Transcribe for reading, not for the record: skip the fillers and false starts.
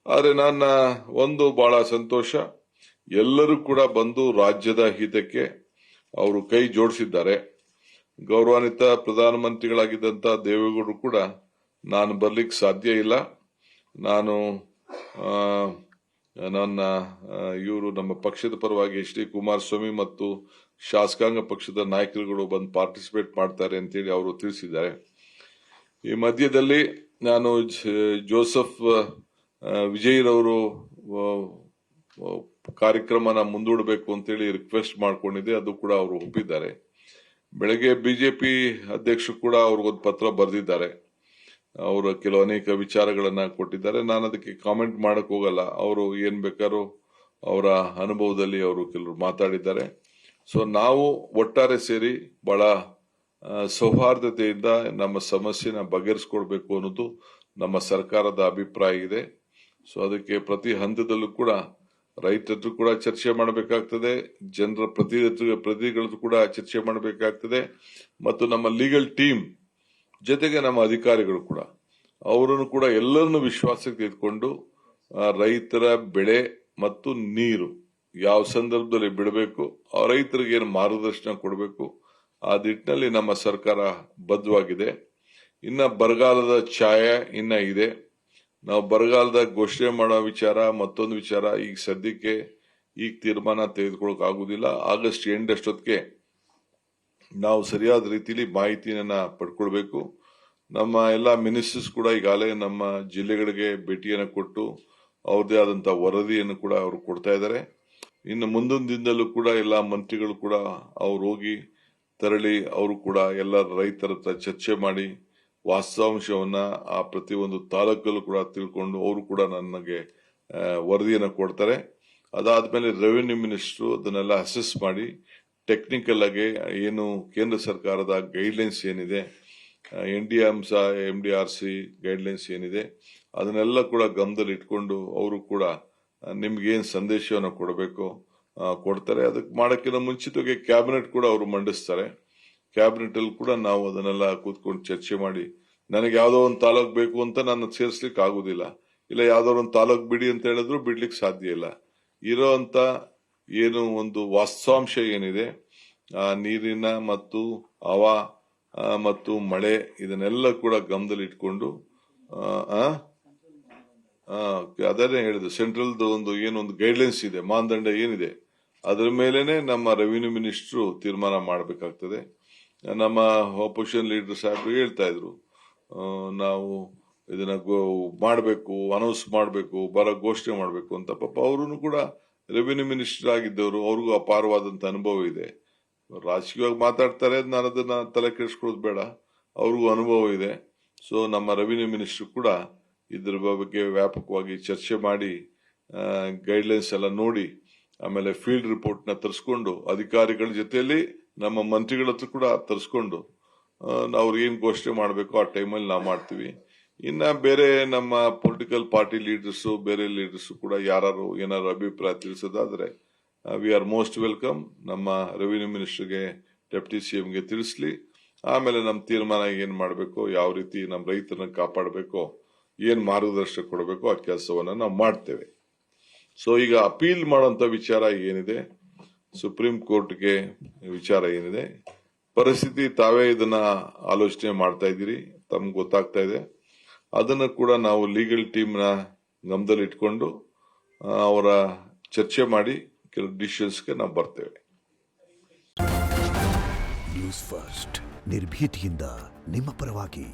ಆದರೆ ನನ್ನ ಒಂದು ಬಹಳ ಸಂತೋಷ, ಎಲ್ಲರೂ ಕೂಡ ಬಂದು ರಾಜ್ಯದ ಹಿತಕ್ಕೆ ಅವರು ಕೈ ಜೋಡಿಸಿದ್ದಾರೆ. ಗೌರವಾನ್ವಿತ ಪ್ರಧಾನಮಂತ್ರಿಗಳಾಗಿದ್ದಂತ ದೇವೇಗೌಡರು ಕೂಡ ನಾನು ಬರ್ಲಿಕ್ಕೆ ಸಾಧ್ಯ ಇಲ್ಲ, ನಾನು ಇವರು ನಮ್ಮ ಪಕ್ಷದ ಪರವಾಗಿ ಎಚ್ ಡಿ ಕುಮಾರಸ್ವಾಮಿ ಮತ್ತು ಶಾಸಕಾಂಗ ಪಕ್ಷದ ನಾಯಕರುಗಳು ಬಂದು ಪಾರ್ಟಿಸಿಪೇಟ್ ಮಾಡ್ತಾರೆ ಅಂತೇಳಿ ಅವರು ತಿಳಿಸಿದ್ದಾರೆ. ಈ ಮಧ್ಯದಲ್ಲಿ ನಾನು ಜೋಸೆಫ್ ವಿಜಯ್ರವರು ಕಾರ್ಯಕ್ರಮನ ಮುಂದೂಡಬೇಕು ಅಂತೇಳಿ ರಿಕ್ವೆಸ್ಟ್ ಮಾಡ್ಕೊಂಡಿದ್ದೆ, ಅದು ಕೂಡ ಅವರು ಒಪ್ಪಿದ್ದಾರೆ. ಬೆಳಗ್ಗೆ ಬಿಜೆಪಿ ಅಧ್ಯಕ್ಷರು ಕೂಡ ಅವ್ರಿಗೊಂದು ಪತ್ರ ಬರೆದಿದ್ದಾರೆ, ಅವರು ಕೆಲವು ಅನೇಕ ವಿಚಾರಗಳನ್ನ ಕೊಟ್ಟಿದ್ದಾರೆ. ನಾನು ಅದಕ್ಕೆ ಕಾಮೆಂಟ್ ಮಾಡಕ್ ಹೋಗಲ್ಲ, ಅವರು ಏನ್ ಬೇಕಾದ್ರೂ ಅವರ ಅನುಭವದಲ್ಲಿ ಅವರು ಕೆಲವರು ಮಾತಾಡಿದ್ದಾರೆ. ಸೊ ನಾವು ಒಟ್ಟಾರೆ ಸೇರಿ ಬಹಳ ಸೌಹಾರ್ದತೆಯಿಂದ ನಮ್ಮ ಸಮಸ್ಯೆನ ಬಗೆಹರಿಸಿಕೊಡ್ಬೇಕು ಅನ್ನೋದು ನಮ್ಮ ಸರ್ಕಾರದ ಅಭಿಪ್ರಾಯ ಇದೆ. ಸೊ ಅದಕ್ಕೆ ಪ್ರತಿ ಹಂತದಲ್ಲೂ ಕೂಡ ರೈತರು ಕೂಡ ಚರ್ಚೆ ಮಾಡಬೇಕಾಗ್ತದೆ, ಜನರ ಪ್ರತಿನಿಧಿಗಳು ಕೂಡ ಚರ್ಚೆ ಮಾಡಬೇಕಾಗ್ತದೆ, ಮತ್ತು ನಮ್ಮ ಲೀಗಲ್ ಟೀಮ್ ಜೊತೆಗೆ ನಮ್ಮ ಅಧಿಕಾರಿಗಳು ಕೂಡ ಅವರನ್ನು ಕೂಡ ಎಲ್ಲರನ್ನು ವಿಶ್ವಾಸಕ್ಕೆ ತೆಗೆದುಕೊಂಡು ರೈತರ ಬೆಳೆ ಮತ್ತು ನೀರು ಯಾವ ಸಂದರ್ಭದಲ್ಲಿ ಬಿಡಬೇಕು, ಆ ರೈತರಿಗೆ ಏನು ಮಾರ್ಗದರ್ಶನ ಕೊಡಬೇಕು, ಆ ನಿಟ್ಟಿನಲ್ಲಿ ನಮ್ಮ ಸರ್ಕಾರ ಬದ್ಧವಾಗಿದೆ. ಇನ್ನ ಬರಗಾಲದ ಛಾಯೆ ಇನ್ನ ಇದೆ. ನಾವು ಬರಗಾಲದ ಘೋಷಣೆ ಮಾಡೋ ವಿಚಾರ, ಮತ್ತೊಂದು ವಿಚಾರ ಈಗ ಸದ್ಯಕ್ಕೆ ಈಗ ತೀರ್ಮಾನ ತೆಗೆದುಕೊಳ್ಳಕ್ ಆಗುದಿಲ್ಲ. ಆಗಸ್ಟ್ ಎಂಡ್ ಅಷ್ಟೊತ್ತಿಗೆ ನಾವು ಸರಿಯಾದ ರೀತಿಯಲ್ಲಿ ಮಾಹಿತಿಯನ್ನ ಪಡ್ಕೊಳ್ಬೇಕು. ನಮ್ಮ ಎಲ್ಲ ಮಿನಿಸ್ಟರ್ಸ್ ಕೂಡ ಈಗಾಗಲೇ ನಮ್ಮ ಜಿಲ್ಲೆಗಳಿಗೆ ಭೇಟಿಯನ್ನು ಕೊಟ್ಟು ಅವ್ರದೇ ಆದಂತ ವರದಿಯನ್ನು ಕೂಡ ಅವರು ಕೊಡ್ತಾ ಇದ್ದಾರೆ. ಇನ್ನು ಮುಂದೊಂದು ದಿನದಲ್ಲೂ ಕೂಡ ಎಲ್ಲ ಮಂತ್ರಿಗಳು ಕೂಡ ಅವ್ರು ಹೋಗಿ ತೆರಳಿ ಅವರು ಕೂಡ ಎಲ್ಲ ರೈತರ ಹತ್ರ ಚರ್ಚೆ ಮಾಡಿ ವಾಸ್ತವಾಂಶವನ್ನ ಆ ಪ್ರತಿಯೊಂದು ತಾಲೂಕಲ್ಲೂ ಕೂಡ ತಿಳ್ಕೊಂಡು ಅವರು ಕೂಡ ನನಗೆ ವರದಿಯನ್ನು ಕೊಡ್ತಾರೆ. ಅದಾದ್ಮೇಲೆ ರೆವಿನ್ಯೂ ಮಿನಿಸ್ಟ್ರು ಅದನ್ನೆಲ್ಲ ಅಸೆಸ್ ಮಾಡಿ ಟೆಕ್ನಿಕಲ್ ಆಗಿ ಏನು ಕೇಂದ್ರ ಸರ್ಕಾರದ ಗೈಡ್ಲೈನ್ಸ್ ಏನಿದೆ, MDRC ಗೈಡ್ಲೈನ್ಸ್ ಏನಿದೆ ಅದನ್ನೆಲ್ಲ ಕೂಡ ಗಮನದಲ್ಲಿ ಇಟ್ಕೊಂಡು ಅವರು ಕೂಡ ನಿಮ್ಗೇನ್ ಸಂದೇಶವನ್ನು ಕೊಡಬೇಕು ಕೊಡ್ತಾರೆ. ಅದಕ್ಕೆ ಮಾಡಕ್ಕಿಂತ ಮುಂಚಿತವಾಗಿ ಕ್ಯಾಬಿನೆಟ್ ಕೂಡ ಅವರು ಮಂಡಿಸ್ತಾರೆ. ಕ್ಯಾಬಿನೆಟ್ ಅಲ್ಲಿ ಕೂಡ ನಾವು ಅದನ್ನೆಲ್ಲ ಕೂತ್ಕೊಂಡು ಚರ್ಚೆ ಮಾಡಿ, ನನಗೆ ಯಾವ್ದೋ ಒಂದು ತಾಲೂಕ್ ಬೇಕು ಅಂತ ನಾನು ಸೇರಿಸ್ಲಿಕ್ಕೆ ಆಗುದಿಲ್ಲ, ಇಲ್ಲ ಯಾವ್ದೋ ಒಂದು ತಾಲೂಕ್ ಬಿಡಿ ಅಂತ ಹೇಳಿದ್ರು ಬಿಡ್ಲಿಕ್ಕೆ ಸಾಧ್ಯ ಇಲ್ಲ. ಇರೋ ಅಂತ ಏನು ಒಂದು ವಾಸ್ತವಾಂಶ ಏನಿದೆ, ನೀರಿನ ಮತ್ತು ಹವಾ ಮತ್ತು ಮಳೆ ಇದನ್ನೆಲ್ಲ ಕೂಡ ಗಮನದಲ್ಲಿ ಇಟ್ಕೊಂಡು ಅದನ್ನೇ ಹೇಳಿದೆ, ಸೆಂಟ್ರಲ್ ಒಂದು ಏನೊಂದು ಗೈಡ್ಲೈನ್ಸ್ ಇದೆ, ಮಾನದಂಡ ಏನಿದೆ ಅದರ ಮೇಲೆನೆ ನಮ್ಮ ರೆವಿನ್ಯೂ ಮಿನಿಸ್ಟ್ರು ತೀರ್ಮಾನ ಮಾಡಬೇಕಾಗ್ತದೆ. ನಮ್ಮ ಆಪೋಸಿಷನ್ ಲೀಡರ್ ಸಾಹೇಬರು ಹೇಳ್ತಾ ಇದ್ರು, ನಾವು ಇದನ್ನ ಮಾಡಬೇಕು, ಅನೌನ್ಸ್ ಮಾಡಬೇಕು, ಘೋಷಣೆ ಮಾಡಬೇಕು ಅಂತ. ಪಾಪ ಅವರು ಕೂಡ ರೆವಿನ್ಯೂ ಮಿನಿಸ್ಟರ್ ಆಗಿದ್ದವರು, ಅವ್ರಿಗೂ ಅಪಾರವಾದಂತ ಅನುಭವ ಇದೆ. ರಾಜಕೀಯವಾಗಿ ಮಾತಾಡ್ತಾರೆ, ನಾನು ಅದನ್ನ ತಲೆ ಕೆಡಿಸ್ಕೊಳ್ಳೋದು ಬೇಡ, ಅವ್ರಿಗೂ ಅನುಭವ ಇದೆ. ಸೊ ನಮ್ಮ ರೆವಿನ್ಯೂ ಮಿನಿಸ್ಟರ್ ಕೂಡ ಇದ್ರ ಬಗ್ಗೆ ವ್ಯಾಪಕವಾಗಿ ಚರ್ಚೆ ಮಾಡಿ ಗೈಡ್ಲೈನ್ಸ್ ಎಲ್ಲ ನೋಡಿ ಆಮೇಲೆ ಫೀಲ್ಡ್ ರಿಪೋರ್ಟ್ ನ ತರಿಸ್ಕೊಂಡು ಅಧಿಕಾರಿಗಳ ಜೊತೆಯಲ್ಲಿ ನಮ್ಮ ಮಂತ್ರಿಗಳ ಹತ್ರ ಕೂಡ ತರಿಸ್ಕೊಂಡು ಅವ್ರು ಏನ್ ಘೋಷಣೆ ಮಾಡಬೇಕು ಆ ಟೈಮಲ್ಲಿ ನಾವು ಮಾಡ್ತೀವಿ. ಇನ್ನ ಬೇರೆ ನಮ್ಮ ಪೊಲಿಟಿಕಲ್ ಪಾರ್ಟಿ ಲೀಡರ್ಸ್, ಬೇರೆ ಲೀಡರ್ಸ್ ಕೂಡ ಯಾರು ಏನಾದ್ರು ಅಭಿಪ್ರಾಯ ತಿಳಿಸೋದಾದ್ರೆ ವಿ ಆರ್ ಮೋಸ್ಟ್ ವೆಲ್ಕಮ್. ನಮ್ಮ ರೆವಿನ್ಯೂ ಮಿನಿಸ್ಟರ್ಗೆ, ಡೆಪ್ಟಿ CMಗೆ ತಿಳಿಸ್ಲಿ. ಆಮೇಲೆ ನಮ್ಮ ತೀರ್ಮಾನ ಏನ್ ಮಾಡಬೇಕು, ಯಾವ ರೀತಿ ನಮ್ಮ ರೈತರನ್ನ ಕಾಪಾಡಬೇಕು, ಏನ್ ಮಾರ್ಗದರ್ಶನ ಕೊಡಬೇಕು ಆ ಕೆಲಸವನ್ನ ನಾವು ಮಾಡ್ತೇವೆ. ಸೊ ಈಗ ಅಪೀಲ್ ಮಾಡುವಂತ ವಿಚಾರ ಏನಿದೆ, ಸುಪ್ರೀಂ ಕೋರ್ಟ್ಗೆ ವಿಚಾರ ಏನಿದೆ, ಪರಿಸ್ಥಿತಿ ತಾವೇ ಇದನ್ನ ಆಲೋಚನೆ ಮಾಡ್ತಾ ಇದ್ದೀರಿ, ತಮ್ಗೆ ಗೊತ್ತಾಗ್ತಾ ಇದೆ. ಅದನ್ನು ಕೂಡ ನಾವು ಲೀಗಲ್ ಟೀಮ್ ನ ಗಮನದಲ್ಲಿ ಇಟ್ಕೊಂಡು ಅವರ ಚರ್ಚೆ ಮಾಡಿ ಕೆಲವು ಡಿಸಿಷನ್ಸ್ಗೆ ನಾವು ಬರ್ತೇವೆ. ನ್ಯೂಸ್ ಫಸ್ಟ್, ನಿರ್ಭೀತಿಯಿಂದ ನಿಮ್ಮ ಪರವಾಗಿ.